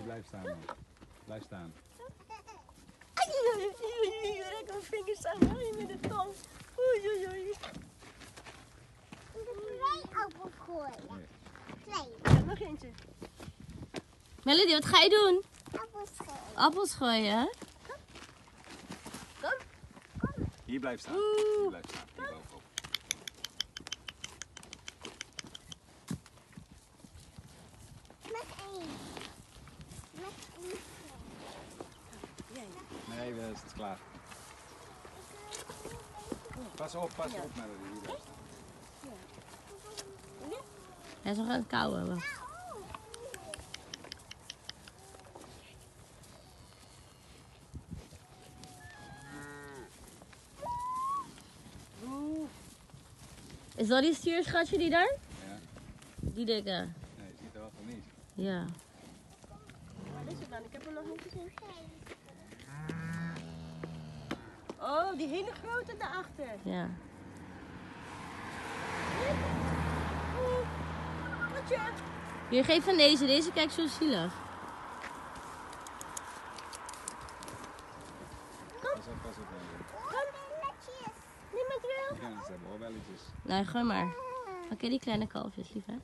Die blijft staan, man. Blijf staan. Rek mijn vingers samen met de tong. Oei, oei, oei. Ik moet 2 appels gooien. 2. Ja, nog eentje. Melody, wat ga je doen? Appels gooien. Appels gooien? Kom. Hier blijft staan. Hier blijft staan. Hier bovenop. Met 1. Met 1. Nee, dat is klaar. Pas op, Melody. Hier blijft staan. Hij is nog aan het kauwen. Wacht. Is dat die stuurschatje die daar? Ja. Die dikke? Nee, je ziet er wel van niet. Ja. Waar is het dan? Ik heb hem nog niet gezien. Oh, die hele grote daarachter. Ja. Watje. Hier, geef van deze. Deze kijkt zo zielig. Pas op, Melody. Netjes. Niemand wil. Ja, ze hebben oorbelletjes. Nee, gooi maar. Oké, die kleine kalfjes, lief hè?